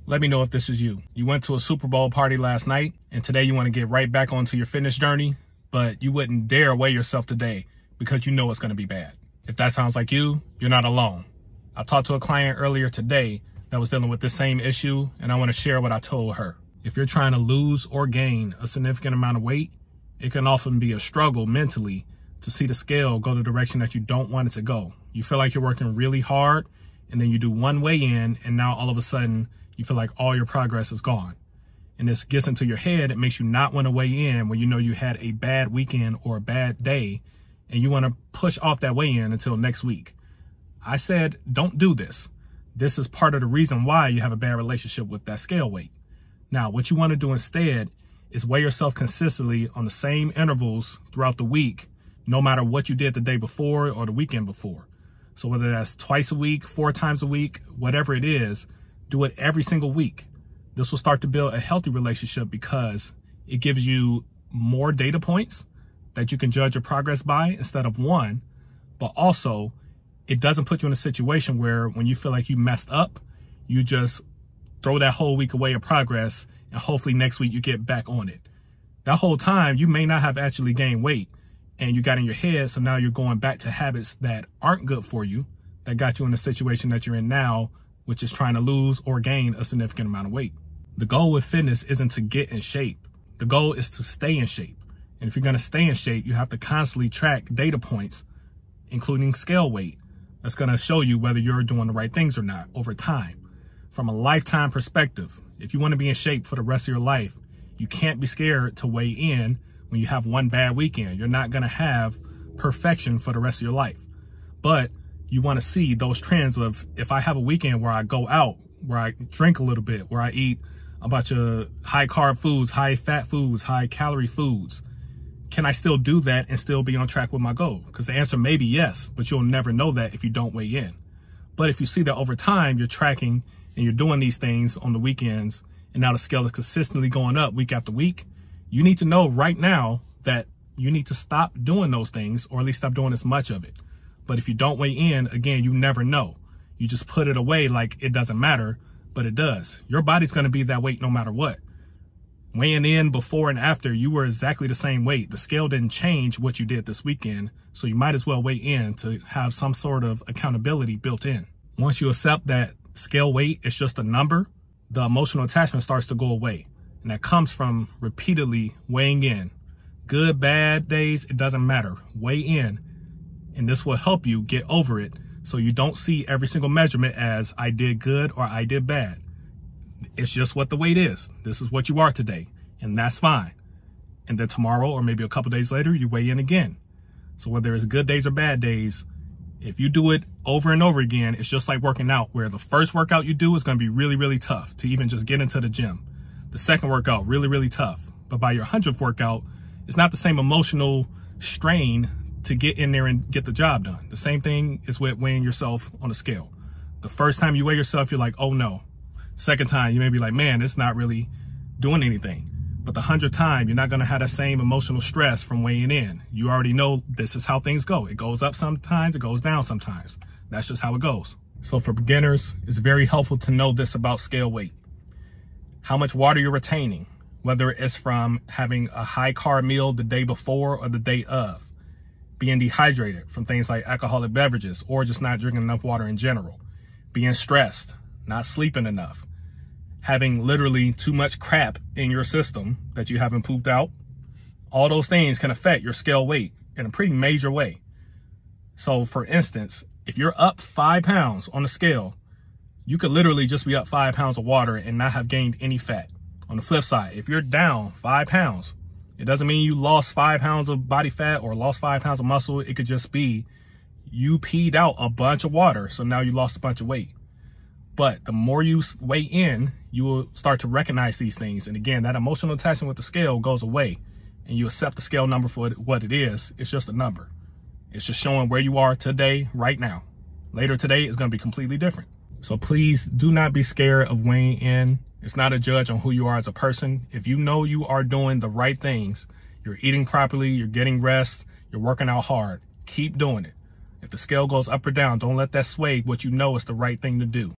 Let me know if this is you. You went to a Super Bowl party last night, and today you want to get right back onto your fitness journey, but you wouldn't dare weigh yourself today because you know it's going to be bad. If that sounds like you, you're not alone. I talked to a client earlier today that was dealing with the same issue, and I want to share what I told her. If you're trying to lose or gain a significant amount of weight, it can often be a struggle mentally to see the scale go the direction that you don't want it to go. You feel like you're working really hard, and then you do one weigh-in, and now all of a sudden, you feel like all your progress is gone. And this gets into your head. It makes you not want to weigh in when you know you had a bad weekend or a bad day, and you want to push off that weigh-in until next week. I said, don't do this. This is part of the reason why you have a bad relationship with that scale weight. Now, what you want to do instead is weigh yourself consistently on the same intervals throughout the week, no matter what you did the day before or the weekend before. So whether that's twice a week, 4 times a week, whatever it is, do it every single week. This will start to build a healthy relationship because it gives you more data points that you can judge your progress by instead of one, but also it doesn't put you in a situation where when you feel like you messed up, you just throw that whole week away of progress and hopefully next week you get back on it. That whole time you may not have actually gained weight and you got in your head, so now you're going back to habits that aren't good for you, that got you in the situation that you're in now, which is trying to lose or gain a significant amount of weight. The goal with fitness isn't to get in shape. The goal is to stay in shape. And if you're going to stay in shape, you have to constantly track data points, including scale weight. That's going to show you whether you're doing the right things or not over time. From a lifetime perspective, if you want to be in shape for the rest of your life, you can't be scared to weigh in when you have one bad weekend. You're not going to have perfection for the rest of your life. But you want to see those trends of, if I have a weekend where I go out, where I drink a little bit, where I eat a bunch of high carb foods, high fat foods, high calorie foods, can I still do that and still be on track with my goal? Because the answer may be yes, but you'll never know that if you don't weigh in. But if you see that over time, you're tracking and you're doing these things on the weekends, and now the scale is consistently going up week after week, you need to know right now that you need to stop doing those things, or at least stop doing as much of it. But if you don't weigh in, again, you never know. You just put it away like it doesn't matter, but it does. Your body's going to be that weight no matter what. Weighing in before and after, you were exactly the same weight. The scale didn't change what you did this weekend, so you might as well weigh in to have some sort of accountability built in. Once you accept that scale weight is just a number, the emotional attachment starts to go away. And that comes from repeatedly weighing in. Good, bad days, it doesn't matter. Weigh in. And this will help you get over it so you don't see every single measurement as I did good or I did bad. It's just what the weight is. This is what you are today, and that's fine. And then tomorrow or maybe a couple days later, you weigh in again. So whether it's good days or bad days, if you do it over and over again, it's just like working out, where the first workout you do is going to be really, really tough to even just get into the gym. The second workout, really, really tough. But by your 100th workout, it's not the same emotional strain to get in there and get the job done. The same thing is with weighing yourself on a scale. The first time you weigh yourself, you're like, oh no. Second time, you may be like, man, it's not really doing anything. But the 100th time, you're not going to have that same emotional stress from weighing in. You already know this is how things go. It goes up sometimes, it goes down sometimes. That's just how it goes. So for beginners, it's very helpful to know this about scale weight. How much water you're retaining, whether it's from having a high carb meal the day before or the day of, being dehydrated from things like alcoholic beverages or just not drinking enough water in general, being stressed, not sleeping enough, having literally too much crap in your system that you haven't pooped out. All those things can affect your scale weight in a pretty major way. So for instance, if you're up 5 pounds on the scale, you could literally just be up 5 pounds of water and not have gained any fat. On the flip side, if you're down 5 pounds, it doesn't mean you lost 5 pounds of body fat or lost 5 pounds of muscle. It could just be you peed out a bunch of water, so now you lost a bunch of weight. But the more you weigh in, you will start to recognize these things. And again, that emotional attachment with the scale goes away, and you accept the scale number for what it is. It's just a number. It's just showing where you are today, right now. Later today is going to be completely different. So please do not be scared of weighing in. It's not a judge on who you are as a person. If you know you are doing the right things, you're eating properly, you're getting rest, you're working out hard, keep doing it. If the scale goes up or down, don't let that sway what you know is the right thing to do.